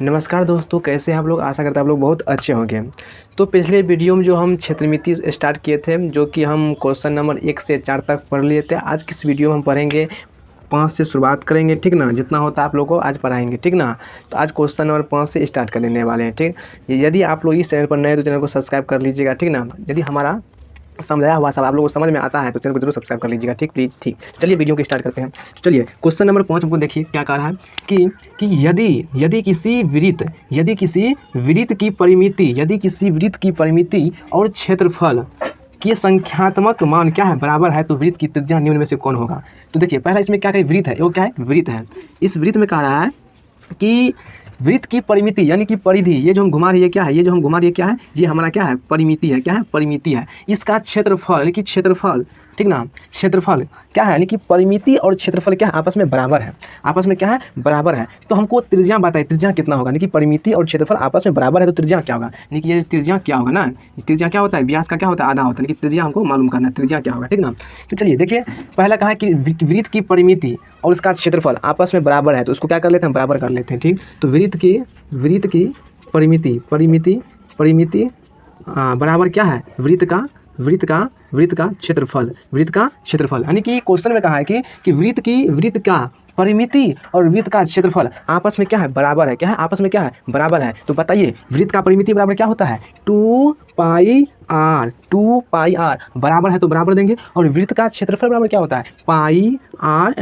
नमस्कार दोस्तों, कैसे हैं आप लोग। आशा करते हैं आप लोग बहुत अच्छे होंगे। तो पिछले वीडियो में जो हम क्षेत्रमिति स्टार्ट किए थे, जो कि हम क्वेश्चन नंबर 1 से 4 तक पढ़ लिए थे। आज की इस वीडियो में हम पढ़ेंगे 5 से शुरुआत करेंगे, ठीक ना। जितना होता है आप लोगों को आज पढ़ाएंगे, ठीक ना। तो आज क्वेश्चन नंबर 5 से स्टार्ट कर लेने वाले हैं, ठीक। यदि आप लोग इस चैनल पर नए हैं तो चैनल को सब्सक्राइब कर लीजिएगा, ठीक ना। यदि हमारा समझाया हुआ सब आप लोगों को समझ में आता है तो चैनल को जरूर सब्सक्राइब कर लीजिएगा, ठीक प्लीज़, ठीक। चलिए वीडियो को स्टार्ट करते हैं। तो चलिए क्वेश्चन नंबर 5 हमको देखिए क्या कह रहा है कि यदि किसी वृत्त की परिमिति और क्षेत्रफल के संख्यात्मक मान क्या है, बराबर है, तो वृत्त की त्रिज्या निम्न में से कौन होगा। तो देखिए पहला इसमें क्या है, वृत्त है। वो क्या है, वृत्त है। इस वृत्त में कह रहा है कि वृत्त की परिमिति यानी कि परिधि, ये जो हम घुमा रही है क्या है, ये जो हम घुमा रही है क्या है, ये हमारा क्या है, परिमिति है। क्या है, परिमिति है। इसका क्षेत्रफल यानी कि क्षेत्रफल, ठीक ना, क्षेत्रफल क्या है, यानी कि परिमिति और क्षेत्रफल क्या है, आपस में बराबर है। आपस में क्या है, बराबर है। तो हमको त्रिज्या बताए, त्रिज्या कितना होगा, यानी कि परिमिति और क्षेत्रफल आपस में बराबर है तो त्रिज्या क्या होगा, यानी कि ये त्रिज्या क्या होगा ना। त्रिज्या क्या होता है, व्यास का क्या होता है, आधा होता है। लेकिन त्रिज्या हमको मालूम करना है, त्रिज्या क्या होगा, ठीक ना। तो चलिए देखिए, पहला कहा है कि वृत्त की परिमिति और उसका क्षेत्रफल आपस में बराबर है, तो उसको क्या कर लेते हैं, बराबर कर लेते हैं, ठीक। तो वृत्त की परिमिति बराबर क्या है, वृत्त का क्षेत्रफल। यानी कि क्वेश्चन में कहा है कि वृत्त का परिमिति और वृत्त का क्षेत्रफल आपस में क्या है, बराबर है। क्या है, आपस में क्या है, बराबर है। तो बताइए वृत्त का परिमिति बराबर क्या होता है, 2 पाई आर बराबर है तो बराबर देंगे। और वृत्त का क्षेत्रफल बराबर क्या होता है, पाई आर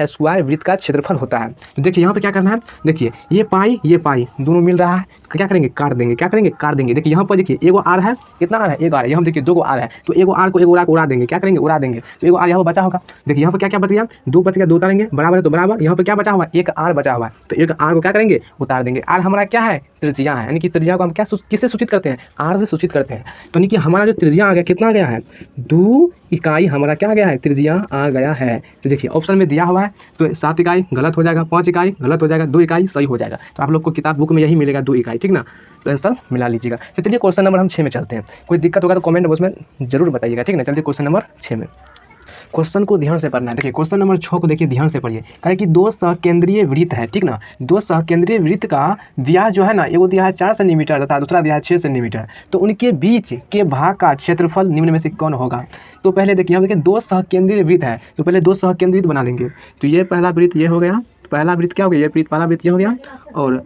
स्क्वायर वृत्त का क्षेत्रफल होता है। तो देखिए यहाँ पे क्या करना है, देखिए ये पाई दोनों मिल रहा है, क्या करेंगे, काट देंगे। देखिए यहाँ पर देखिए एगो आर है, कितना आर है, एक आर है। यहाँ देखिए 2 आर है, तो एगो आर को एगो उड़ा देंगे, क्या करेंगे, उड़ा देंगे। तो एगो आर यहाँ पर बचा होगा। देखिए यहाँ पर क्या बच गया, 2 बच गया, 2 उतारेंगे, बराबर है तो बराबर। यहाँ पर क्या बचा हुआ, एक आर बचा हुआ है, तो एक आर को क्या करेंगे, उतार देंगे। आर हमारा क्या है, त्रिज्या है। यानी कि त्रिज्या को हम क्या किससे सूचित करते हैं, आर से सूचित करते हैं। तो यानी कि हमारा जो त्रिज्या आ गया, कितना आ गया है, 2 इकाई हमारा क्या आ गया है, त्रिज्या आ गया है। तो देखिए ऑप्शन में दिया हुआ है, तो 7 इकाई गलत हो जाएगा, 5 इकाई गलत हो जाएगा, 2 इकाई सही हो जाएगा। तो आप लोग को किताब बुक में यही मिलेगा, 2 इकाई, ठीक ना। तो आंसर मिला लीजिएगा। तो चलिए क्वेश्चन नंबर हम 6 में चलते हैं। कोई दिक्कत होगा तो कमेंट बॉक्स में जरूर बताइएगा, ठीक ना। चलिए क्वेश्चन नंबर 6 में, क्वेश्चन को ध्यान से पढ़ना है। देखिए क्वेश्चन नंबर 6 को देखिए ध्यान से पढ़िए। कहे कि 2 सहकेंद्रीय वृत्त है, ठीक ना। 2 सहकेंद्रीय वृत्त का व्यास जो है ना, एगो दिया है 4 सेंटीमीटर तथा दूसरा दिया है 6 सेंटीमीटर। तो उनके बीच के भाग का क्षेत्रफल निम्न में से कौन होगा। तो पहले देखिए, हम देखिए 2 सहकेंद्रीय वृत्त है, तो पहले 2 सहकेंद्रीय वृत्त बना लेंगे। तो ये पहला वृत्त ये हो गया, पहला वृत्त क्या हो गया, ये पहला वृत्त ये हो गया, और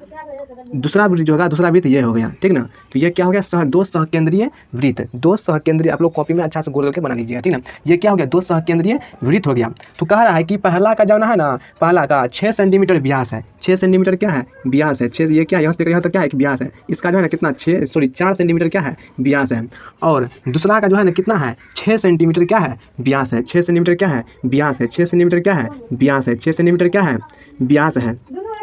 दूसरा वृत्त जो होगा, दूसरा वृत्त ये हो गया, ठीक ना। तो ये क्या हो गया, 2 सहकेंद्रीय वृत्त, 2 सहकेंद्रीय, आप लोग कॉपी में अच्छा से गोल करके बना लीजिएगा, ठीक ना। ये क्या हो गया, 2 सहकेंद्रीय वृत्त हो गया। तो कह रहा है कि पहला का जो है ना, पहला का 6 सेंटीमीटर व्यास है, 6 सेंटीमीटर क्या है, व्यास है। 6 ये क्या, यहाँ से यहाँ तक क्या है, व्यास है। इसका जो है ना कितना, 4 सेंटीमीटर क्या है, व्यास है। और दूसरा का जो है ना कितना है, 6 सेंटीमीटर क्या है, व्यास है। 6 सेंटीमीटर क्या है, व्यास है। 6 सेंटीमीटर क्या है, व्यास है। 6 सेंटीमीटर क्या है, व्यास है।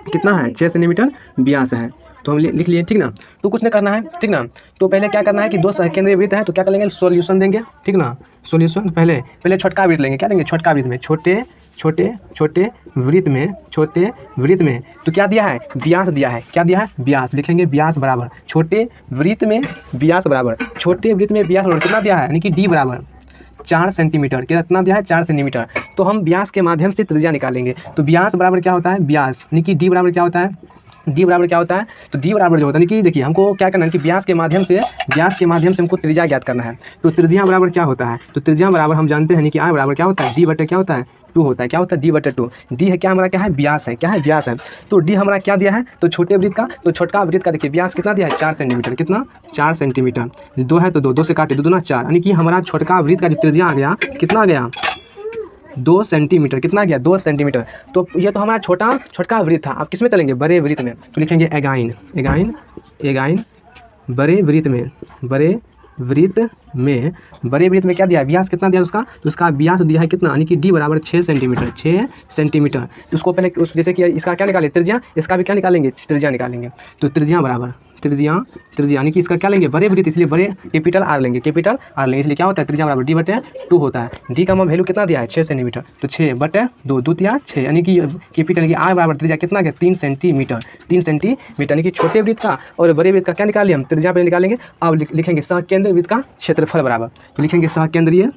कितना है, 6 सेंटीमीटर व्यास है। तो हम लिख लिए, ठीक ना। तो कुछ नहीं करना है, ठीक ना। तो पहले क्या करना है कि 2 सहकेंद्रीय वृत्त है, तो क्या कर लेंगे, सॉल्यूशन देंगे, ठीक ना। सॉल्यूशन पहले छोटका वृत्त लेंगे, क्या लेंगे, छोटका वृत्त में, छोटे वृत्त में तो क्या दिया है, व्यास दिया है। क्या दिया है, व्यास। लिखेंगे व्यास बराबर, छोटे वृत्त में व्यास बराबर, छोटे वृत्त में व्यास बराबर कितना दिया है, यानी कि डी बराबर 4 सेंटीमीटर। कितना दिया है, 4 सेंटीमीटर। तो हम व्यास के माध्यम से त्रिज्या निकालेंगे। तो व्यास बराबर क्या होता है, व्यास, यानी कि डी बराबर क्या होता है, डी बराबर क्या होता है, तो डी बराबर जो होता है कि देखिए हमको क्या करना है कि व्यास के माध्यम से हमको त्रिज्या ज्ञात करना है। तो त्रिज्या बराबर क्या होता है, तो त्रिज्या बराबर हम जानते हैं कि आर बराबर क्या होता है, डी बटे क्या होता है, 2 होता है। क्या होता है, डी बटे 2। डी है क्या, हमारा क्या है, व्यास है। क्या है, व्यास है। तो डी हमारा क्या दिया है, तो छोटे वृत्त का, तो छोटका वृत्त का देखिए व्यास कितना दिया है, 4 सेंटीमीटर। कितना, 4 सेंटीमीटर। 2 है तो 2 से काटे, 2 दूना 4, यानी कि हमारा छोटका वृत्त का जो त्रिज्या आ गया, कितना आ गया, 2 सेंटीमीटर। कितना गया, 2 सेंटीमीटर। तो ये तो हमारा छोटका वृत्त था। आप किस में चलेंगे, बड़े वृत्त में। तो लिखेंगे एगाइन बड़े वृत्त में क्या दिया है, व्यास कितना दिया उसका, तो उसका व्यास दिया है कितना, यानी कि डी बराबर 6 सेंटीमीटर। तो उसको पहले जैसे कि इसका क्या निकालें, त्रिज्या, इसका भी क्या निकालेंगे, त्रिज्या निकालेंगे। तो त्रिज्या बराबर त्रिज्या यानी कि इसका क्या लेंगे, बड़े वृत्त, इसलिए बड़े कैपिटल आर लेंगे, इसलिए क्या होता है, त्रिज्या बराबर डी बटे 2 होता है। डी का वैल्यू कितना दिया है, 6 सेंटीमीटर। तो 6 बटे 2, 2 तिया 6, यानी कि कैपिटल यानी कि आर बराबर त्रिज्या कितना गया, 3 सेंटीमीटर। यानी कि छोटे वृत्त का और बड़े वृत्त का क्या निकाले, हम त्रिज्या पे निकालेंगे। अब लिखेंगे सहकेंद्रीय वृत्त का क्षेत्रफल बराबर, तो लिखेंगे सहकेंद्रीय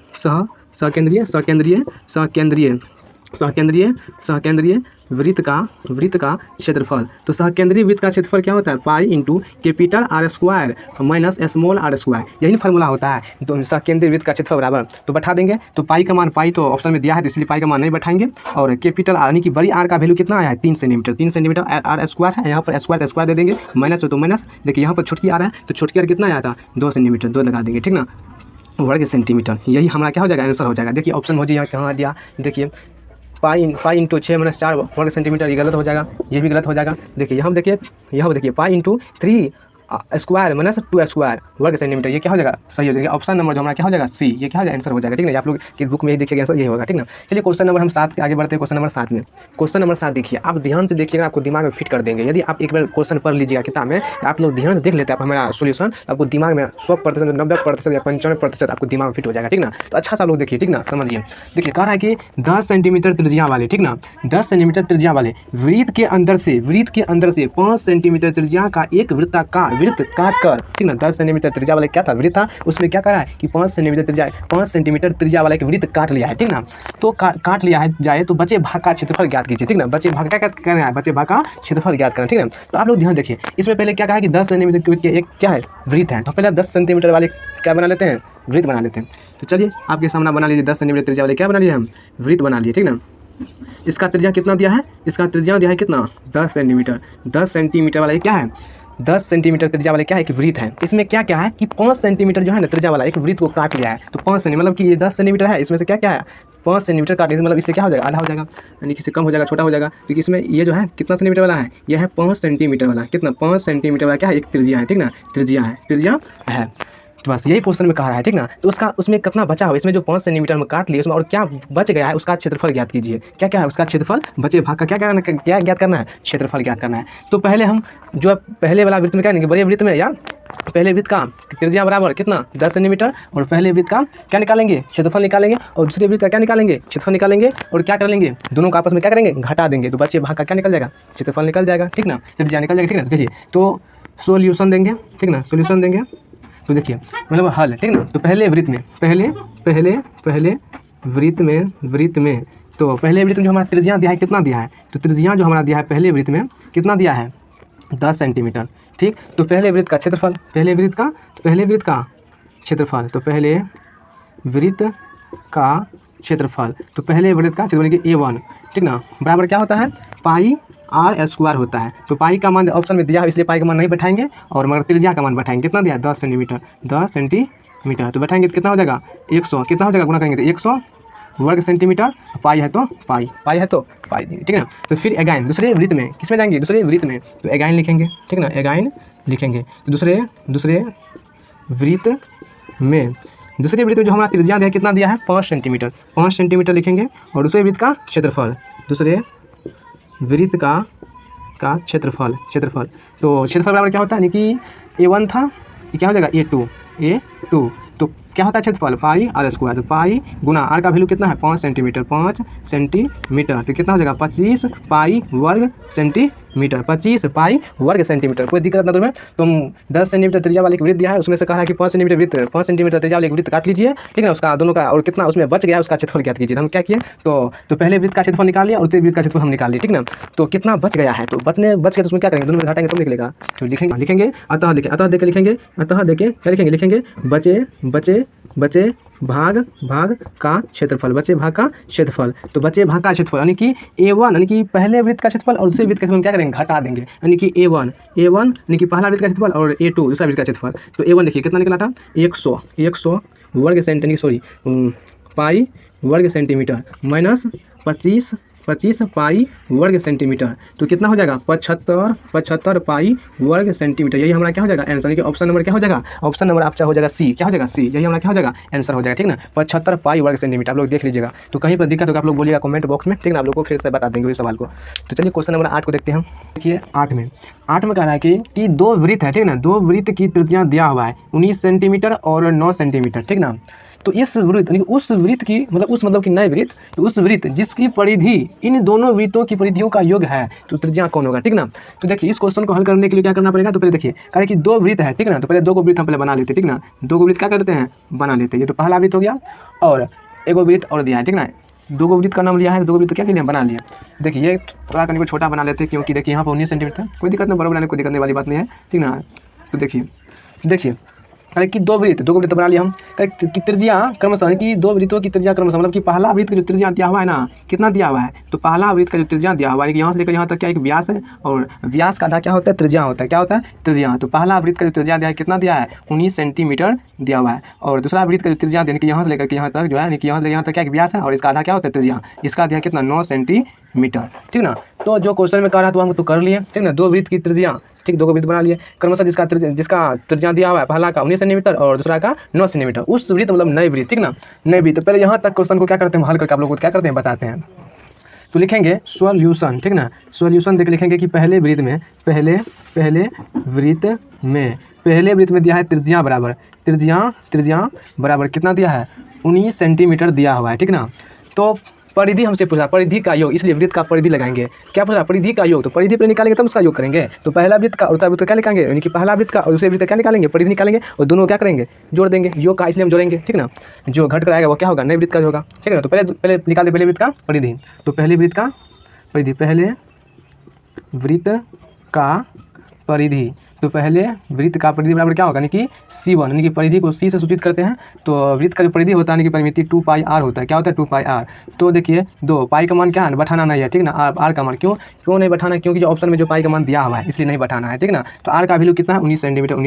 सहकेंद्रीय वृत्त का क्षेत्रफल। तो सहकेंद्रीय वृत्त का क्षेत्रफल क्या होता है? Pi into capital R square minus small R square, यही फार्मूला होता है। तो सहकेंद्रीय वृत्त का क्षेत्रफल बराबर, तो बैठा देंगे। तो पाई का मान, पाई तो ऑप्शन में दिया है तो इसलिए पाई का मान नहीं बैठाएंगे। और कैपिटल आर यानी कि बड़ी आर का वैल्यू कितना आया है? 3 सेंटीमीटर। 3 सेंटीमीटर आर स्क्वायर है, यहाँ पर स्क्वायर स्क्वायर दे देंगे, माइनस हो तो माइनस। देखिए यहाँ पर छोटकी आर है तो छोटकी आर कितना आया था? 2 सेंटीमीटर, 2 लगा देंगे, ठीक ना, वर्ग सेंटीमीटर। यही हमारा क्या हो जाएगा? आंसर हो जाएगा। देखिए ऑप्शन हो जाए कहाँ दिया, देखिए पाई इंटू 6-4 वर्ग सेंटीमीटर, ये गलत हो जाएगा, ये भी गलत हो जाएगा। देखिए यहाँ देखिए pi into 3 square minus 2 square वर्ग सेंटीमीटर, ये क्या हो जाएगा? सही हो जाएगा। ऑप्शन नंबर जो हमारा क्या हो जाएगा? सी, ये क्या हो जाएगा? आंसर हो जाएगा, ठीक ना। आप लोग की बुक में यही देखिएगा, आंसर यही होगा, ठीक ना। चलिए क्वेश्चन नंबर हम 7 के आगे बढ़ते हैं। क्वेश्चन नंबर 7 में, क्वेश्चन नंबर 7 देखिए, आप ध्यान से देखिएगा, आपको दिमाग में फिट कर देंगे। यदि आप एक बार क्वेश्चन पढ़ लीजिएगा किताब में, आप लोग ध्यान से देख लेते हैं आप हमारा सोल्यूशन, आपको दिमाग में 100%, 90% या 95% आपको दिमाग में फिट हो जाएगा, ठीक ना। तो अच्छा सा लोग देखिए, ठीक ना, समझिए। देखिए कह रहा है कि 10 सेंटीमीटर त्रिज्या वाले, ठीक ना, 10 सेंटीमीटर त्रिज्या वाले वृत्त के अंदर से 5 सेंटीमीटर त्रिज्या का एक वृत्त काट कर, ठीक ना, 10 सेंटीमीटर त्रिज्या वाला क्या था? वृत्त था। उसमें क्या करा है कि 5 सेंटीमीटर त्रिज्या वाला एक वृत्त काट लिया है, ठीक ना। तो काट लिया है जाए तो बचे भाग का क्षेत्रफल ज्ञात कीजिए, ठीक ना। बचे भाग क्या करना है? बचे भाग का क्षेत्रफल ज्ञात करना, ठीक है। तो आप लोग ध्यान देखिए, इसमें पहले क्या कहा है कि 10 सेंटीमीटर के एक क्या है? वृत्त है। तो पहले आप 10 सेंटीमीटर वाले क्या बना लेते हैं? वृत्त बना लेते हैं। तो चलिए आपके सामने बना लीजिए, 10 सेंटीमीटर त्रिज्या वाले क्या बना लिए हम? वृत्त बना लिए, ठीक ना। इसका त्रिज्या कितना दिया है? इसका त्रिज्या दिया है कितना? 10 सेंटीमीटर। 10 सेंटीमीटर वाला क्या है? 10 सेंटीमीटर त्रिज्या वाला क्या है? एक वृत्त है। इसमें क्या क्या है कि 5 सेंटीमीटर जो है ना त्रिज्या वाला एक वृत्त को काट लिया है। तो 5 सेंटीमीटर मतलब कि ये 10 सेंटीमीटर है, इसमें से क्या क्या है? 5 सेंटीमीटर काटने से मतलब इससे क्या हो जाएगा? आधा हो जाएगा, यानी कि इससे कम हो जाएगा, छोटा हो जाएगा। क्योंकि इसमें ये जो है कितना सेंटीमीटर वाला है? यह है 5 सेंटीमीटर वाला। कितना? 5 सेंटीमीटर वाला क्या है? एक त्रिज्या है, ठीक ना, त्रिज्या है। तो बस यही क्वेश्चन में कहा है, ठीक ना। तो उसमें कितना बचा हुआ? इसमें जो 5 सेंटीमीटर में काट लिए उसमें और क्या बच गया है उसका क्षेत्रफल ज्ञात कीजिए। क्या क्या है उसका क्षेत्रफल? बचे भाग का क्या ज्ञात करना है? क्षेत्रफल ज्ञात करना है। तो पहले हम जो पहले वाला वृत्त में क्या करेंगे? बड़े वृत्त में या पहले वृत्त का त्रिज्या बराबर कितना? 10 सेंटीमीटर, और पहले वृत्त का क्या निकालेंगे? क्षेत्रफल निकालेंगे, और दूसरे वृत्त का क्या निकालेंगे? क्षेत्रफल निकालेंगे, और क्या कर लेंगे? दोनों का आपस में क्या करेंगे? घटा देंगे। तो बचे भाग का क्या निकल जाएगा? क्षेत्रफल निकल जाएगा, ठीक ना, त्रिज्या निकल जाएगा, ठीक ना। चलिए तो सोल्यूशन देंगे, ठीक ना, सोल्यूशन देंगे। तो देखिए मतलब हल, ठीक ना। तो पहले वृत्त में तो पहले वृत्त में जो हमारा त्रिज्या दिया है कितना दिया है? तो त्रिज्या जो हमारा दिया है पहले वृत्त में कितना दिया है? 10 सेंटीमीटर, ठीक। तो पहले वृत्त का क्षेत्रफल, पहले वृत्त का क्षेत्रफल, तो पहले वृत्त का क्षेत्रफल, तो पहले वृत्त का क्षेत्रफल कि A1, ठीक ना, बराबर क्या होता है? पाई आर स्क्वायर होता है। तो पाई का मान ऑप्शन में दिया है इसलिए पाई का मान नहीं बैठाएंगे, और मगर त्रिज्या का मान बैठाएंगे। कितना दिया है? 10 सेंटीमीटर। तो बैठाएंगे तो कितना हो जाएगा? 100। कितना हो जाएगा? गुना करेंगे तो 100 वर्ग सेंटीमीटर। पाई है तो पाई देंगे, ठीक है ना। तो फिर अगैन दूसरे वृत्त में किसमें जाएंगे? दूसरे वृत्त में, तो अगैन लिखेंगे, ठीक ना, अगैन लिखेंगे। तो दूसरे वृत्त में जो हमारा त्रिज्या दिया है कितना दिया है? 5 सेंटीमीटर। 5 सेंटीमीटर लिखेंगे, और दूसरे वृत्त का क्षेत्रफल, दूसरे वृत्त का क्षेत्रफल। तो क्षेत्रफल बराबर क्या होता है? यानी कि A1 था, ये क्या हो जाएगा? A2। तो क्या होता है क्षेत्रफल? पाई आर स्क्वायर। तो पाई गुना आर का वैल्यू कितना है? 5 सेंटीमीटर। तो कितना हो जाएगा? 25 पाई वर्ग सेंटीमीटर। 25 पाई वर्ग सेंटीमीटर। कोई दिक्कत ना तुम्हें? तुम 10 सेंटीमीटर त्रिज्या वाले एक वृत्त दिया है, उसमें से कहा है कि 5 सेंटीमीटर त्रिज्या वाले एक वृत्त काट लीजिए, ठीक है, उसका दोनों का, और कितना उसमें बच गया उसका क्षेत्रफल ज्ञात कीजिए। हम क्या किए? तो पहले वृत्त का क्षेत्रफल निकाल लिया और दूसरे वृत्त का क्षेत्रफल हम निकाल लिए, ठीक ना। तो कितना बच गया है? तो बच गया तो उसमें क्या करेंगे? दोनों में घटाएंगे तो निकलेगा। तो लिखेंगे अतः देके लिखेंगे क्या लिखेंगे? बचे भाग का क्षेत्रफल, बचे भाग का क्षेत्रफल। तो बचे भाग का क्षेत्रफल यानी कि A1 यानी कि पहले वृत्त का क्षेत्रफल और दूसरे वृत्त का क्षेत्रफल क्या करेंगे? घटा देंगे। यानी कि A1 यानी कि पहला वृत्त का क्षेत्रफल और A2 दूसरा वृत्त का क्षेत्रफल। तो A1 देखिए कितना निकला था? 100 वर्ग सेंटीमीटर, पाई वर्ग सेंटीमीटर माइनस 25 पाई वर्ग सेंटीमीटर। तो कितना हो जाएगा? 75 पाई वर्ग सेंटीमीटर। यही हमारा क्या हो जाएगा? आंसर। कि ऑप्शन नंबर क्या हो जाएगा? ऑप्शन नंबर आपका हो जाएगा सी। क्या हो जाएगा? सी। यही हमारा क्या हो जाएगा? आंसर हो जाएगा, ठीक ना। 75 पाई वर्ग सेंटीमीटर। आप लोग देख लीजिएगा। तो कहीं पर दिक्कत होगा आप लोग बोलिएगा कमेंट बॉक्स में, ठीक ना, आप लोग को फिर से बता देंगे इस सवाल को। तो चलिए क्वेश्चन नंबर 8 को देखते हैं। देखिए 8 में कह रहा है कि 2 वृत्त है, ठीक ना, 2 वृत्त की त्रिज्या दिया हुआ है 19 सेंटीमीटर और 9 सेंटीमीटर, ठीक ना। तो इस वृत्त यानी उस वृत्त की मतलब कि नए वृत्त, तो उस वृत्त जिसकी परिधि इन दोनों वृत्तों की परिधियों का योग है, तो त्रिज्या कौन होगा, ठीक ना। तो देखिए इस क्वेश्चन को हल करने के लिए क्या करना पड़ेगा? तो पहले देखिए कह रहे कि 2 वृत्त है, ठीक ना। तो पहले 2 को वृत्त हम पहले बना लेते हैं, ठीक ना। 2 को वृत्त क्या करते हैं? बना लेते हैं। ये तो पहला वृत्त हो गया, और एक वृत्त और दिया है, ठीक ना। दो गो वृत्त का नाम लिया है, दो गो वृत्त क्या लिया, बना लिया। देखिए ये थोड़ा कहीं को छोटा बना लेते हैं, क्योंकि देखिए यहाँ पर 19 सेंटीमीटर था, कोई दिक्कत नहीं, बड़ा बनाने कोई दिक्कत वाली बात नहीं है, ठीक ना। तो देखिए अरे कि दो गो वृत्त बना लिया हम, कि त्रिज्या क्रमशः कि दो वृत्तों की त्रिज्या क्रमशः, मतलब कि पहला वृत्त का जो त्रिज्या दिया हुआ है ना, कितना दिया हुआ है, तो पहला वृत्त का जो त्रिज्या दिया हुआ है यहाँ से लेकर यहाँ तक क्या एक व्यास है, और व्यास का आधा क्या होता है, त्रिज्या होता है, क्या होता है, त्रिज्या। तो पहला वृत्त का जो त्रिज्या दिया है कितना दिया है, 19 सेंटीमीटर दिया हुआ है, और दूसरा वृत्त का जो त्रिज्या यानी कि यहाँ से लेकर के यहाँ तक जो है, यहाँ से यहाँ तक क्या एक व्यास है, और इसका आधा क्या होता है, त्रिज्या। इसका दिया कितना, 9 सेंटीमीटर, ठीक ना। तो जो क्वेश्चन में कह रहा था हम तो कर लिए, ठीक ना। दो वृत्त की त्रिज्या, ठीक, दो वृत्त बना लिए क्रमशः, जिसका त्रिज्या दिया हुआ है, पहला का 19 सेंटीमीटर और दूसरा का 9 सेंटीमीटर, उस वृत्त मतलब नए वृत्त, ठीक ना, नए वृत्त। तो पहले यहाँ तक क्वेश्चन को क्या करते हैं, हल करके आप लोगों को क्या करते हैं बताते हैं। तो लिखेंगे सॉल्यूशन, ठीक ना, सॉल्यूशन देख लिखेंगे कि पहले वृत्त में दिया है त्रिज्या बराबर कितना दिया है, 19 सेंटीमीटर दिया हुआ है, ठीक ना। तो परिधि हमसे पूछा, परिधि का योग, इसलिए वृत्त का परिधि लगाएंगे। क्या पूछा, परिधि का योग, तो परिधि पर निकालेंगे तब उसका योग करेंगे। तो पहला वृत्त का और दूसरा वृत्त क्या निकालेंगे, यानी कि पहला वृत्त का और दूसरे वृत्त क्या निकालेंगे, परिधि निकालेंगे, और दोनों क्या करेंगे, जोड़ देंगे, योग का इसलिए हम जोड़ेंगे, ठीक ना। जो घट कर आएगा वो क्या होगा, नए वृत्त का होगा, ठीक है। तो पहले निकाल दे पहले वृत्त का परिधि। तो पहले वृत्त का परिधि, तो पहले वृत्त का परिधि बराबर क्या होगा, यानी कि C1, यानी कि परिधि को C से सूचित करते हैं। तो वृत्त का जो परिधि होता है, यानी कि परिमिति 2πr होता है, क्या होता है, 2πr। तो देखिए दो पाई का मान क्या है, बैठाना नहीं है, ठीक ना। आर का मान क्यों नहीं बैठाना, क्योंकि जो ऑप्शन में जो पाई का मान दिया हुआ है इसलिए नहीं बैठाना है, ठीक ना। तो आर का वैल्यू कितना है, 19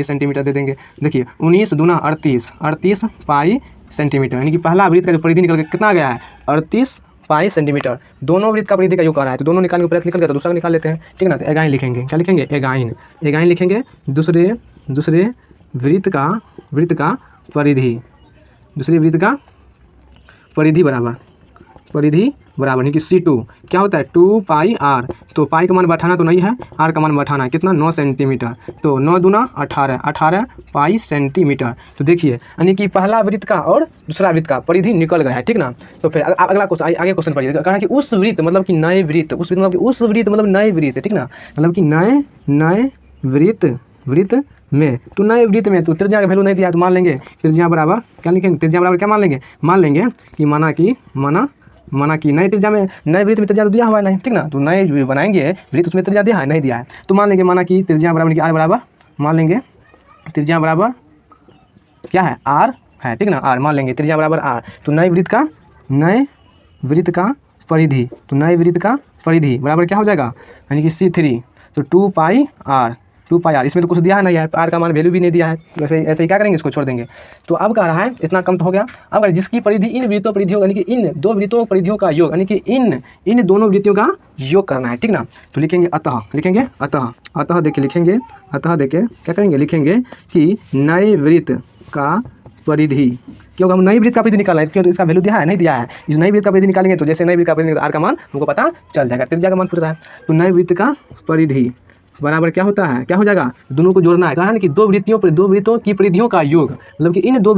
सेंटीमीटर दे देंगे। देखिए 19 दूना 38 पाई सेंटीमीटर, यानी कि पहला वृत्त का जो परिधि निकल के कितना आ गया है, 38 पाई सेंटीमीटर। दोनों वृत्त का परिधि का योग कर रहा है, तो दोनों निकालने को पहले निकल गया, तो दूसरा निकाल लेते हैं, ठीक ना। तो एगाइन लिखेंगे, क्या लिखेंगे, एगाइन लिखेंगे। दूसरे वृत्त का परिधि बराबर यानी कि C2 क्या होता है, 2πr। तो पाई का मान बैठाना तो नहीं है, आर का मान बैठाना है, कितना, 9 सेंटीमीटर। तो 9 दूना 18 पाई सेंटीमीटर। तो देखिए यानी कि पहला वृत्त का और दूसरा वृत्त का परिधि निकल गया है, ठीक ना। तो फिर अगला क्वेश्चन, आगे क्वेश्चन पढ़िए, कहा कि उस वृत्त मतलब कि नए वृत्त, उस वृत्त मतलब नए वृत्त, ठीक ना, मतलब कि नए वृत्त में, तो नए वृत्त में तो त्रिज्या का वैल्यू नहीं दिया, तो मान लेंगे त्रिज्या बराबर क्या लिखेंगे, त्रिज्या बराबर क्या मान लेंगे कि माना कि नए त्रिज्या में, नए वृत्त में त्रिज्या तो दिया हुआ है नहीं, ठीक ना। तो नए जो बनाएंगे वृत्त उसमें त्रिज्या दिया है, नहीं दिया है, तो मान लेंगे माना कि त्रिज्या बराबर आर बराबर, मान लेंगे त्रिज्या बराबर क्या है, आर है, ठीक ना, आर मान लेंगे त्रिज्या बराबर आर। तो नए वृत्त का परिधि बराबर क्या हो जाएगा, यानी कि C3, तो 2πr, इसमें तो कुछ दिया है नहीं है, आर का मान वैल्यू भी नहीं दिया है, वैसे ऐसे ही क्या करेंगे, इसको छोड़ देंगे। तो अब कह रहा है इतना कम तो हो गया। अब अगर जिसकी परिधि इन वृत्तों परिधियों, यानी कि इन दो वृत्तों परिधियों का योग, यानी कि इन दोनों वृत्तियों का योग करना है, ठीक ना। तो लिखेंगे अतः देखिए लिखेंगे, क्या करेंगे, लिखेंगे कि नए वृत्त का परिधि, क्योंकि हम नई वृत्त का परिधि निकालना है, क्योंकि इसका वैल्यू दिया है, नहीं दिया है। इस नई वृत्त का परिधि निकालेंगे तो जैसे नई वृत्त का परिधि आर का मान हमको पता चल जाएगा, त्रिज्या का मान पूछ रहा है। तो नए वृत्त का परिधि बराबर क्या होता है, क्या हो जाएगा, दोनों को जोड़ना है, कहा है कि दो वृत्तियों की परिधियों का योग, मतलब कि इन दो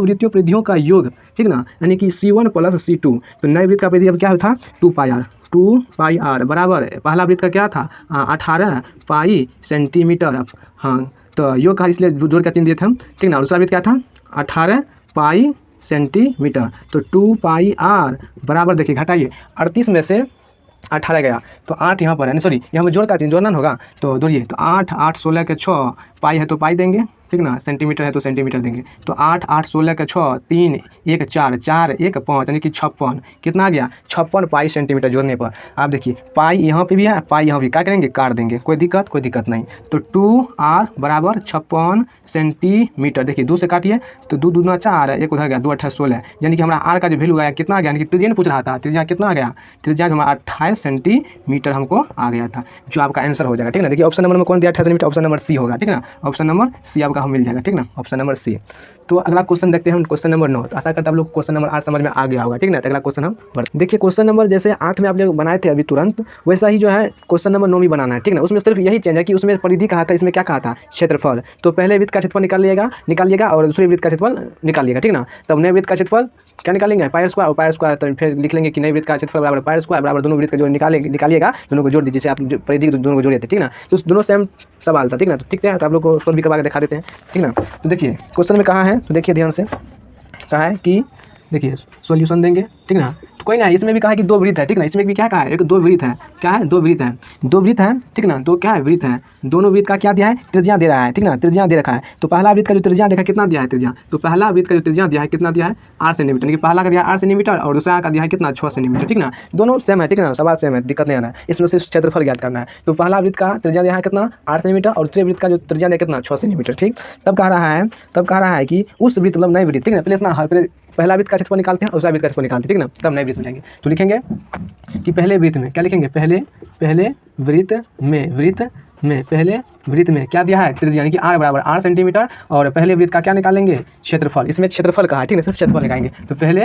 वृत्तियों परिधियों का योग, ठीक ना, यानी कि C1 + C2। तो नए वृत्त का परिधि अब क्या था, 2πr बराबर पहला वृत्त का क्या था, 18 पाई सेंटीमीटर। हाँ, तो योग का इसलिए जोड़ का चिन्ह दिए थे हम, ठीक ना। दूसरा वृत्त क्या था, 18 पाई सेंटीमीटर। तो 2πr बराबर देखिए घटाइए, 38 में से 18 गया तो 8 यहाँ पर है, सॉरी यहाँ पर जोड़ का चिन्ह जोड़ना होगा, तो जोड़िए। तो 8 8 16 के 6, पाई है तो पाई देंगे, ठीक ना, सेंटीमीटर है तो सेंटीमीटर देंगे। तो 8 8 16 के 6, 3 1 4 4 1 5, यानी कि 56, कितना आ गया, 56 पाई सेंटीमीटर जोड़ने पर। आप देखिए पाई यहाँ पे भी है, पाई यहाँ भी, क्या करेंगे, काट देंगे, कोई दिक्कत नहीं। तो 2r बराबर 56 सेंटीमीटर। देखिए 2 से काटिए तो 2 दूना 4, 1 उधर गया, 2 8 16, यानी कि हमारा आर का जो वैल्यू आया कितना आ गया, यानी कि त्रिज्या पूछ रहा था, त्रिज्या कितना आ गया, त्रिज्या हमारा 28 सेंटीमीटर हमको आ गया था, जो आपका आंसर हो जाएगा, ठीक ना। देखिए ऑप्शन नंबर में कौन दिया 28 सेंटीमीटर, ऑप्शन नंबर C होगा, ठीक ना, ऑप्शन नंबर C आपका हम मिल जाएगा, ठीक ना, ऑप्शन नंबर C। तो अगला क्वेश्चन देखते हैं हम, क्वेश्चन नंबर 9। तो आशा करता आप लोग क्वेश्चन नंबर 8 समझ में आ गया होगा, ठीक ना। तो अगला क्वेश्चन हम बढ़ते, देखिए क्वेश्चन नंबर जैसे 8 में आप लोग बनाए थे अभी तुरंत, वैसा ही जो है क्वेश्चन नंबर 9 भी बनाना है, ठीक ना। उसमें सिर्फ यही चेंज है कि उसमें परिधि कहा था, इसमें क्या कहा था, क्षेत्रफल। तो पहले वृत्त का क्षेत्रफल निकालिएगा और दूसरे वृत्त का क्षेत्रफल निकालिएगा, ठीक ना। तब नए वृत्त का क्षेत्रफल क्या निकालेंगे, पाई स्क्वायर, और पाई स्क्वायर, तो फिर लिख लेंगे कि नए वृत्त का क्षेत्रफल बराबर पाई स्क्वायर बराबर दोनों वृत्त का जो निकालिएगा, दोनों को जोड़ दीजिए, जैसे आप परिधि दोनों को जोड़े थे, ठीक ना। तो दोनों सेम सवाल था, ठीक ना। तो ठीक है, तो आप लोग को सॉल्व भी करवा के दिखा देते हैं, ठीक ना। तो देखिए क्वेश्चन में कहा है, तो देखिए ध्यान से, कहा है कि देखिए सॉल्यूशन देंगे, ठीक ना। तो कोई ना, इसमें भी कहा है कि दो वृत्त है, ठीक ना। इसमें भी क्या कहा है, एक दो वृत्त है, क्या है, दो वृत्त है, दो वृत्त है, ठीक ना। दो क्या है, वृत्त है, दोनों वृत्त का क्या दिया है, त्रिज्या दे रहा है, ठीक ना, त्रिज्या दे रखा है। तो पहला वृत्त का जो त्रिज्या देखा कितना दिया है, त्रिज्या, तो पहला वृत्त का जो त्रिज्या दिया है कितना दिया है, 8 सेंटीमीटर, यानी पहला का दिया है 8 सेंटीमीटर और दूसरा का दिया है कितना, 6 सेंटीमीटर, ठीक ना। दोनों सेम है, ठीक ना, सवाल सेम है, दिक्कत नहीं आना है, इसमें सिर्फ क्षेत्रफल ज्ञात करना है। तो पहला वृत्त का त्रिज्या दिया है कितना, 8 सेंटीमीटर और दूसरे वृत्त का जो त्रिज्या दिया कितना, 6 सेंटीमीटर, ठीक। तब कह रहा है कि उस वृत्त मतलब नए वृत्त, ठीक ना, प्लीज ना, पहले पहला वृत्त का क्षेत्रफल निकालते हैं और दूसरा वृत्त का क्षेत्रफल निकालते हैं, ठीक ना, तब नए वृत्त में जाएंगे। तो लिखेंगे कि पहले वृत्त में क्या लिखेंगे, पहले वृत्त में क्या दिया है, त्रिज्या यानी कि r बराबर 8 सेंटीमीटर और पहले वृत्त का क्या निकालेंगे, क्षेत्रफल। इसमें क्षेत्रफल का है, ठीक है, सिर्फ क्षेत्रफल निकालेंगे। तो पहले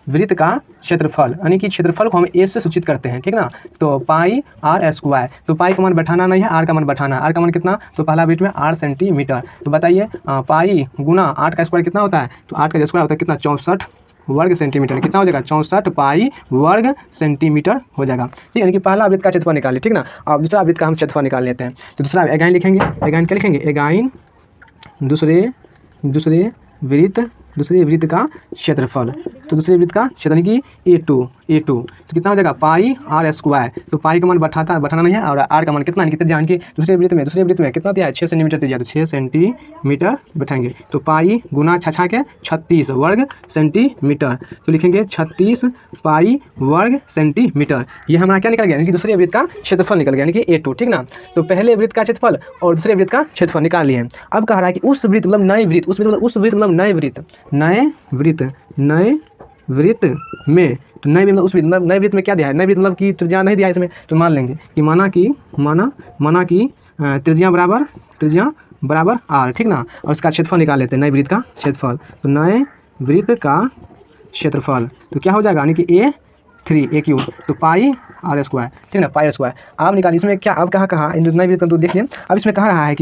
वृत्त का क्षेत्रफल यानी कि क्षेत्रफल को हम a से सूचित करते हैं, ठीक ना। तो पाई r स्क्वायर, तो पाई का मान बैठाना नहीं है, r का मान बैठाना है। r का मान कितना, तो पहला वृत्त में 8 सेंटीमीटर। तो बताइए पाई गुना 8 का स्क्वायर कितना होता है, तो 8 का स्क्वायर होता है कितना, 64 वर्ग सेंटीमीटर, कितना हो जाएगा, 64 पाई वर्ग सेंटीमीटर हो जाएगा, ठीक है। यानी कि पहला वृत्त का क्षेत्रफल निकाल लिया, ठीक ना। अब दूसरा वृत्त का हम क्षेत्रफल निकाल लेते हैं। तो दूसरा एगाइन लिखेंगे, एगाइन क्या लिखेंगे, एगाइन दूसरे वृत्त का क्षेत्रफल। तो दूसरे वृत्त का क्षेत्र यानी कि A2 तो कितना हो जाएगा, पाई r स्क्वायर। तो पाई का मान बैठाना नहीं है और r का मान कितना, यानी कि त्रिज्या कि दूसरे वृत्त में कितना दिया है, 6 सेंटीमीटर त्रिज्या, तो 6 सेंटीमीटर बैठाएंगे। तो पाई गुना छछा के 36 वर्ग सेंटीमीटर, तो लिखेंगे 36 पाई वर्ग सेंटीमीटर। ये हमारा क्या निकल गया, यानी कि दूसरे वृत्त का क्षेत्रफल निकल गया, यानी कि A2, ठीक ना। तो पहले वृत्त का क्षेत्रफल और दूसरे वृत्त का क्षेत्रफल निकाल लिए। अब कह रहा है कि उस वृत्त मतलब नए वृत्त, नए वृत्त में, तो नए मतलब उस वृत्त, नए वृत्त में क्या दिया है, नए वृत्त मतलब कि त्रिज्या नहीं दिया है इसमें। तो मान लेंगे कि माना कि त्रिज्या बराबर r, ठीक ना। और उसका क्षेत्रफल निकाल लेते हैं, नए वृत्त का क्षेत्रफल। तो नए वृत्त का क्षेत्रफल तो क्या हो जाएगा, यानी कि A3 तो पाई r स्क्वायर, ठीक ना, पाई r स्क्वायर। आप निकाल, इसमें क्या अब कहा नए वृत्त तो देखिए। अब इसमें कह रहा है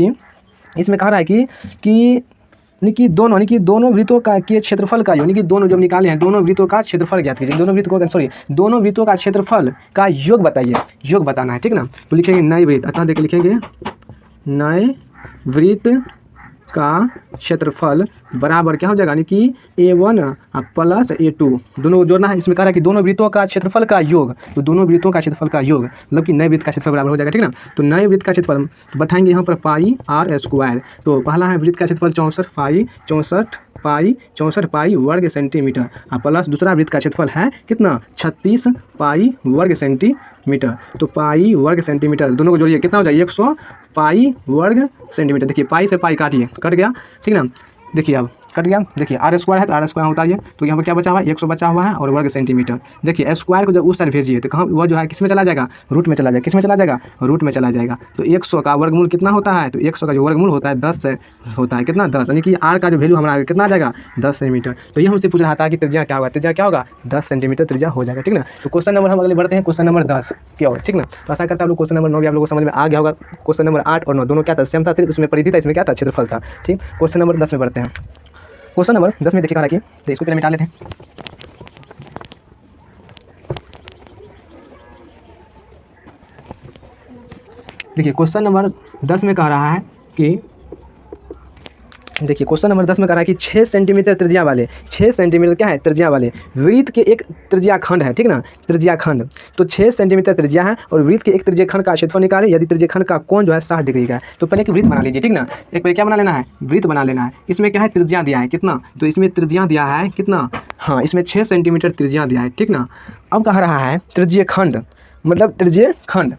कि दोनों वृत्तों का के क्षेत्रफल का, यानी कि दोनों जब निकाले हैं दोनों वृत्तों का क्षेत्रफल ज्ञात कीजिए। दोनों वृत्तों का क्षेत्रफल का योग बताइए, योग बताना है, ठीक ना। तो लिखेंगे नए वृत्त, अतः देखिए लिखेंगे नए वृत्त का क्षेत्रफल बराबर क्या हो जाएगा, यानी कि A1 प्लस A2 दोनों जोड़ना है। इसमें कह रहा है कि दोनों वृत्तों का क्षेत्रफल का योग, तो दोनों वृत्तों का क्षेत्रफल का योग मतलब कि नए वृत्त का क्षेत्रफल बराबर हो जाएगा, ठीक ना। तो नए वृत्त का क्षेत्रफल बैठाएंगे यहाँ पर पाई r स्क्वायर। तो पहला है वृत्त का क्षेत्रफल 64 पाई वर्ग सेंटीमीटर, प्लस दूसरा वृत्त का क्षेत्रफल है कितना, 36 पाई वर्ग सेंटीमीटर। तो पाई वर्ग सेंटीमीटर दोनों को जोड़िए, कितना हो जाएगा, 100 पाई वर्ग सेंटीमीटर। देखिए पाई से पाई काटिए, कट गया, ठीक ना। देखिए अब कट गया, देखिए r स्क्वायर है तो r स्क्वायर उतारिए, तो यहाँ पर क्या बचा हुआ है, 100 बचा हुआ है और वर्ग सेंटीमीटर। देखिए स्क्वायर को जब उस साइड भेजिए तो कहाँ वह जो है किस में चला जाएगा, रूट में चला जाएगा, किस में चला जाएगा, रूट में चला जाएगा। तो 100 का वर्गमूल कितना होता है, तो 100 का जो वर्गमूल होता है 10 से होता है, कितना, 10, यानी कि r का जो वैल्यू हमारा कितना आ जाएगा, 10 सेंटीमीटर। तो ये हमसे पूछ रहा था कि त्रिज्या क्या होगा, 10 सेंटीमीटर त्रिज्या हो जाएगा, ठीक ना। तो क्वेश्चन नंबर हम अगले बढ़ते हैं, क्वेश्चन नंबर 10 क्या होगा, ठीक ना। तो आशा करता हूँ क्वेश्चन नंबर 9 भी आप लोगों को समझ में आ गया होगा। क्वेश्चन नंबर 8 और 9 दोनों क्या था, सेम था, सिर्फ उसमें परिधि था, इसमें क्या था, क्षेत्रफल था, ठीक। क्वेश्चन नंबर 10 में बढ़ते हैं। क्वेश्चन नंबर 10 में देखिए कहा कि, तो इसको पहले मिटा लेते हैं। देखिए क्वेश्चन नंबर 10 में कह रहा है कि, देखिए क्वेश्चन नंबर 10 में कह रहा है कि 6 सेंटीमीटर त्रिज्या वाले, 6 सेंटीमीटर क्या है, त्रिज्या वाले वृत्त के एक त्रिज्या खंड है, ठीक ना, त्रिज्या खंड। तो 6 सेंटीमीटर त्रिज्या है और वृत्त के एक त्रिज्या खंड का क्षेत्रफल निकालें यदि त्रिज्या खंड का कोण जो है 60 डिग्री का है। तो पहले एक वृत्त बना लीजिए, ठीक ना। एक पहले क्या बना लेना है, वृत्त बना लेना है। इसमें क्या है, त्रिज्या दिया है कितना, तो इसमें त्रिज्या दिया है कितना, हाँ इसमें 6 सेंटीमीटर त्रिज्या दिया है, ठीक ना। अब कह रहा है त्रिज्या खंड मतलब त्रिज्या खंड,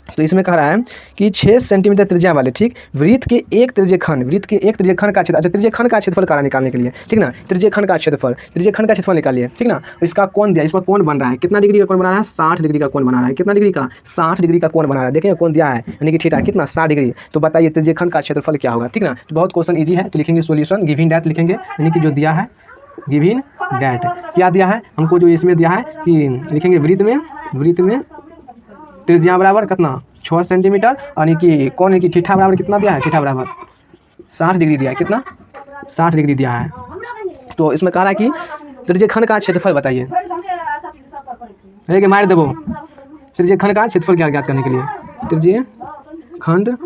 तो इसमें कह रहा है कि 6 सेंटीमीटर त्रिज्या वाले, ठीक, वृत्त के एक त्रिज्या खंड का क्षेत्र, अच्छा त्रिज्या खंड का क्षेत्रफल करा निकालने के लिए, ठीक ना। त्रिज्या खंड का क्षेत्रफल निकालिए, ठीक ना। इसका कोण दिया, इसका कोण बन रहा है कितना डिग्री का कोण बना रहा है, 60 डिग्री का कोण बना रहा है, कितना डिग्री का, 60 डिग्री का कोण बना रहा है। देखिए कोण दिया है यानी कि थीटा कितना, 60 डिग्री। तो बताइए त्रिज्या खंड का क्षेत्रफल क्या होगा, ठीक ना। तो बहुत क्वेश्चन ईजी है, तो लिखेंगे सोल्यूशन गिविंग दैट लिखेंगे, यानी कि जो दिया है गिविंग दैट क्या दिया है हमको, जो इसमें दिया है कि लिखेंगे वृत्त में त्रिज्या बराबर कितना, 6 सेंटीमीटर, यानी कि कौन है कि थीटा बराबर कितना दिया है, थीटा बराबर 60 डिग्री दिया है, कितना, 60 डिग्री दिया है। तो इसमें कह रहा है कि त्रिज्या खंड का क्षेत्रफल बताइए, मार देवो त्रिज्या खंड का क्षेत्रफल क्या ज्ञात करने के लिए, त्रिज्या खंड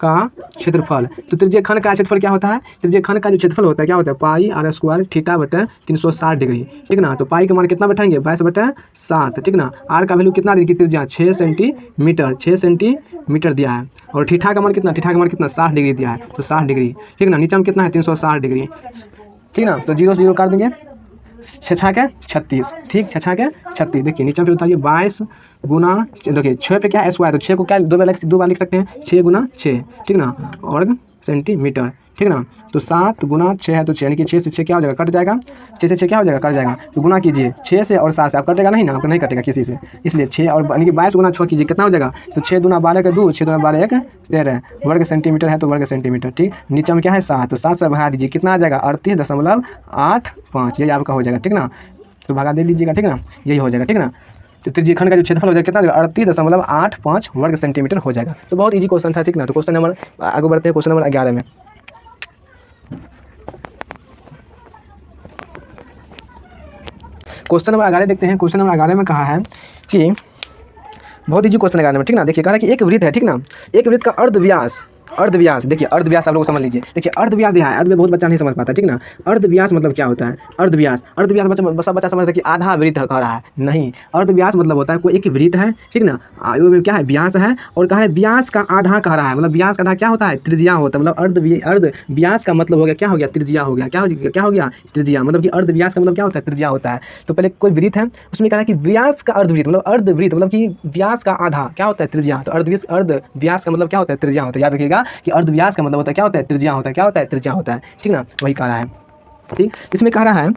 का क्षेत्रफल। तो त्रिज्यीय खंड का क्षेत्रफल क्या होता है? त्रिज्यीय खंड का जो क्षेत्रफल होता है क्या होता है? पाई आर स्क्वायर थीटा बटे 360 डिग्री, ठीक ना। तो पाई का मान कितना बैठाएंगे? 22/7, ठीक ना। आर का वैल्यू कितना दी कि त्रिज्या 6 सेंटीमीटर, 6 सेंटीमीटर दिया है। और थीटा का मान कितना? थीटा का मान कितना? 60 डिग्री दिया है, तो 60 डिग्री, ठीक ना। नीचे में कितना है? 360 डिग्री, ठीक ना। तो 0 से 0 काट देंगे, 6 के 36, ठीक, 6 के 36। देखिए नीचे पे उतारिए 22 गुना, देखिए 6 पे क्या है? स्क्वायर, तो 6 को क्या 2 बार लिख सकते हैं, 6 गुना 6, ठीक ना, वर्ग सेंटीमीटर, ठीक ना। तो 7 गुना 6 है तो 6, यानी कि 6 से 6 क्या हो जाएगा? कट जाएगा, 6 से 6 क्या हो जाएगा? कट जाएगा। तो गुना कीजिए 6 से और 7 से, आप कटेगा नहीं ना, आपको नहीं कटेगा किसी से, इसलिए 6 और यानी कि 22 गुना 6 कीजिए, कितना हो जाएगा? तो 6 दूना 12 का 2, 6 दूना 12 1 13, वर्ग सेंटीमीटर है तो वर्ग सेंटीमीटर, ठीक। नीचे में क्या है? 7, तो 7 से भगा दीजिए, कितना आ जाएगा? 38.85, यही आपका हो जाएगा, ठीक ना। तो भगा दे लीजिएगा, ठीक ना, यही हो जाएगा, ठीक ना। तो त्रिज्यीय खंड का जो क्षेत्रफल हो जाएगा कितना? 38.85 वर्ग सेंटीमीटर हो जाएगा। तो बहुत इजी क्वेश्चन था, ठीक ना। तो क्वेश्चन नंबर आगे बढ़ते हैं, क्वेश्चन नंबर 11 में। क्वेश्चन नंबर 11 देखते हैं। क्वेश्चन नंबर 11 में कहा है कि बहुत इजी क्वेश्चन 11 में, ठीक ना। देखिए कहा है कि एक वृत्त है, ठीक ना। एक वृत्त का अर्धव्यास, देखिए अर्धव्यास आप लोग समझ लीजिए। देखिए अर्धव्यास दिया है, अर्धव्यास बहुत बच्चा नहीं समझ पाता, ठीक ना। अर्धव्यास मतलब क्या होता है? अर्धव्यास सब बच्चा समझता है कि आधा वृत्त कह रहा है, नहीं। अर्धव्यास मतलब होता है कोई एक वृत्त है, ठीक ना, वो क्या है? व्यास है, और कहा है व्यास का आधा कह रहा है, मतलब व्यास का आधा क्या होता है? त्रिज्या होता है। मतलब अर्धव्यास का मतलब हो गया, क्या हो गया? त्रिज्या हो गया। क्या हो गया? त्रिज्या। मतलब कि अर्धव्यास का मतलब क्या होता है? त्रिज्या होता है। तो पहले कोई वृत्त है, उसमें कहा है कि व्यास का अर्धवृत्त, मतलब कि व्यास का आधा क्या होता है? त्रिज्या। तो अर्धव्यास का मतलब क्या होता है? त्रिज्या होता है। याद रखिएगा कि अर्धव्यास का मतलब होता है क्या होता है? त्रिज्या होता है। क्या होता है? त्रिज्या होता है, ठीक ना। वही कह रहा है, ठीक। इसमें कह रहा है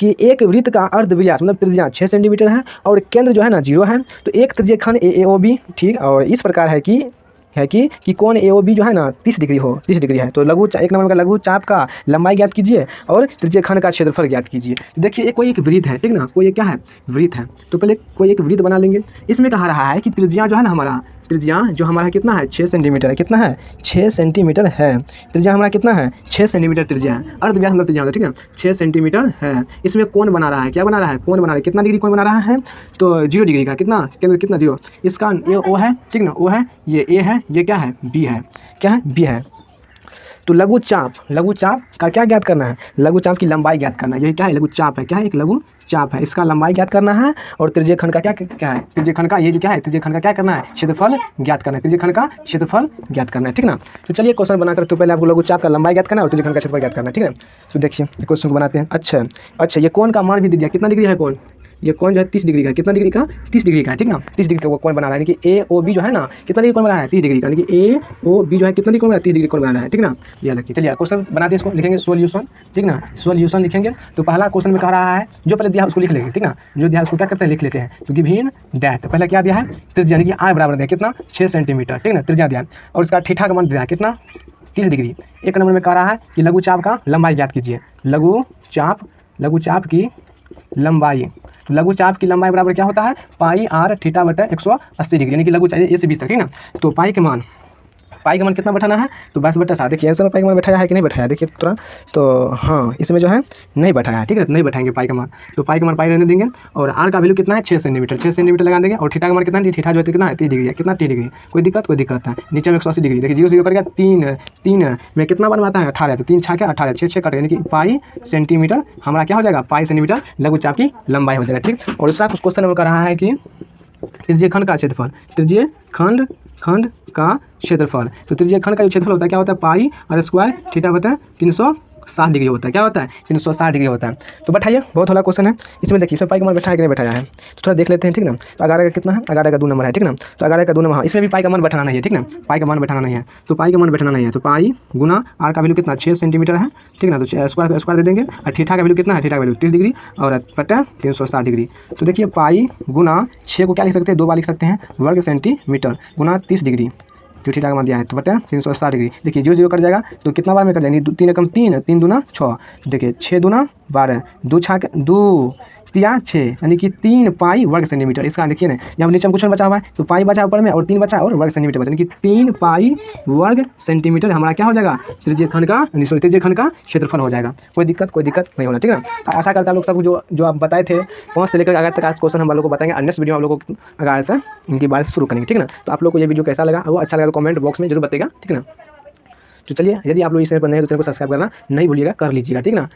कि एक वृत्त का अर्धव्यास मतलब त्रिज्या 6 सेंटीमीटर है और केंद्र जो है ना 0 है। तो एक त्रिज्यीय खंड AOB, ठीक, और इस प्रकार है कि कोण AOB जो है ना 30 डिग्री है। तो एक नंबर का लघु चाप का लंबाई ज्ञात कीजिए और त्रिज्यीय खंड का क्षेत्रफल ज्ञात कीजिए। देखिए कोई एक वृत्त है, ठीक ना, कोई एक क्या है? वृत्त है। तो पहले कोई एक वृत्त बना लेंगे। इसमें कहा रहा है कि त्रिज्या जो है ना हमारा कितना है? 6 सेंटीमीटर है। कितना है? 6 सेंटीमीटर है। त्रिज्या हमारा कितना है? 6 सेंटीमीटर त्रिज्या है। अर्धव्यास मतलब त्रिज्या होता है, ठीक है, 6 सेंटीमीटर है। इसमें कोण बना रहा है, क्या बना रहा है? कोण बना रहा है। कितना डिग्री कोण बना रहा है? तो 0 डिग्री का। कितना? केंद्र कितना? 0। इसका ये O है, ठीक ना, O है, ये A है, ये क्या है? B है। क्या है? B है। तो लघु चाप का क्या ज्ञात करना है? लघु चाप की लंबाई ज्ञात करना है। यही क्या है? लघु चाप है। क्या है? एक लघु चाप है। इसका लंबाई ज्ञात करना है और त्रिज्यीय खंड का क्या है? त्रिज्यीय खंड का ये जो क्या है? त्रिज्यीय खंड का क्या करना है? क्षेत्रफल ज्ञात करना है। त्रिज्यीय खंड का क्षेत्रफल ज्ञात करना है, ठीक ना। तो चलिए क्वेश्चन बनाकर, तो पहले आपको लघु चाप का लंबाई ज्ञात करना है और त्रिज्यीय खंड का क्षेत्रफल ज्ञात करना है, ठीक है। तो देखिए क्वेश्चन को बनाते हैं। अच्छा ये कोण का मान भी दे दिया। कितना डिग्री है कोण? ये कोण जो है 30 डिग्री का। कितना डिग्री का? 30 डिग्री का, ठीक ना। 30 डिग्री का वो कोण बना रहा है, यानी कि AOB जो है ना कितना डिग्री कोण बना रहा है? 30 डिग्री का, यानी कि AOB जो है कितना डिग्री कोण बना रहा है? 30 डिग्री कोण बना रहा है, ठीक ना। याद रखिए। चलिए क्वेश्चन बनाते हैं, इसको लिखेंगे सोल्यूशन, ठीक ना। सोल्यूशन लिखेंगे। तो पहला क्वेश्चन में कह रहा है, जो पहले दिया उसको लिख लेंगे, ठीक ना। जो दिया उसको क्या करते हैं? लिख लेते हैं। तो गिवन दैट, पहले क्या दिया है? त्रिज्या, यानी कि R बराबर दिया कितना? 6 सेंटीमीटर, ठीक ना, त्रिज्या दिया। और इसका थीटा का मान दिया कितना? 30 डिग्री। एक नंबर में कह रहा है कि लघु चाप का लंबाई ज्ञात कीजिए। लघु चाप की लंबाई। तो लघु चाप की लंबाई बराबर क्या होता है? पाई R थीटा बटा 180 डिग्री, यानी कि लघु चाप A से 20 तक, ठीक ना। तो पाई का मान कितना बैठाना है? तो 22/7। देखिए आंसर में पाई का मान बैठाया है कि नहीं बैठाया? देखिए थोड़ा, तो हाँ इसमें जो है नहीं बैठाया है, ठीक है, नहीं बैठाएंगे पाई का मान। तो पाई का मान पाई रहने देंगे। और R का वैल्यू कितना है? 6 सेंटीमीटर। 6 सेंटीमीटर लगा देंगे। और थीटा का मान कितना है? थीटा जो है कितना है? 30 डिग्री है। कितना? 30 डिग्री। कोई दिक्कत है? नीचे में 180 डिग्री। देखिए 0 0 कर गया, 3 में कितना बनवाता है? 18। तो 3 6 18, 6 कट, यानी कि पाई सेंटीमीटर हमारा क्या हो जाएगा? पाई सेंटीमीटर लघु चाप की लंबाई हो जाएगा, ठीक। और दूसरा कुछ क्वेश्चन में कर रहा है कि त्रिज्यीय खंड का क्षेत्रफल। त्रिज्यीय खंड का क्षेत्रफल। तो त्रिज्यीय खंड का जो क्षेत्रफल होता है क्या होता है? पाई R स्क्वायर थीटा बटा 360 डिग्री होता है। क्या होता है? 360 डिग्री होता है। तो बैठाइए, बहुत थोड़ा क्वेश्चन है। इसमें देखिए इसमें पाई का मान बैठाया कि नहीं बैठाया है, तो थोड़ा देख लेते हैं, ठीक ना। तो 11 का कितना है? 11 का 2 नंबर है, ठीक ना। तो 11 का 2 नंबर, हाँ इसमें भी पाई का मान बैठाना नहीं है, ठीक ना। पाई का मान बैठाना नहीं है, तो पाई का मान बैठाना नहीं है। तो पाई गुना R का वैल्यू कितना? 6 सेंटीमीटर है, ठीक ना। तो स्क्वायर दे देंगे। और थीटा का वैल्यू कितना है? थीटा का वैल्यू 30 डिग्री और बटा 360 डिग्री। तो देखिए पाई गुना 6 को क्या लिख सकते हैं? 2 बार लिख सकते हैं, वर्ग सेंटीमीटर गुना 30 डिग्री। जो थीटा का मान दिया है तो बटा 360 डिग्री। देखिए 0 0 कट जाएगा, तो कितना बार में कट जाएंगे? 3 एकम 3, 3 दूना 6। देखिए 6 दूना 12, 2 6 2 तिया 6 यानी कि 3 पाई वर्ग सेंटीमीटर। इसका देखिए ना, यहाँ नीचे में क्वेश्चन बचा हुआ है तो पाई बचा ऊपर में और 3 बचा और वर्ग सेंटीमीटर बचा, यानी कि 3 पाई वर्ग सेंटीमीटर हमारा क्या हो जाएगा, त्रिज्यीय खंड का त्रिज्यीय खंड का क्षेत्रफल हो जाएगा। कोई दिक्कत नहीं होना, ठीक है ना। तो आशा करता लोग सब जो आप बताए थे 5 से लेकर अगर तक आज क्वेश्चन हम लोग को बताएंगे। नेक्स्ट वीडियो हम लोग को अगर से इनकी बात शुरू करेंगे, ठीक है ना। तो आप लोग को ये वीडियो कैसा लगा, वो अच्छा लगा तो कमेंट बॉक्स में जरूर बताइएगा, ठीक है ना। तो चलिए, यदि आप लोग इस चैनल पर नए हैं तो चैनल को सब्सक्राइब करना नहीं भूलिएगा, कर लीजिएगा, ठीक है ना।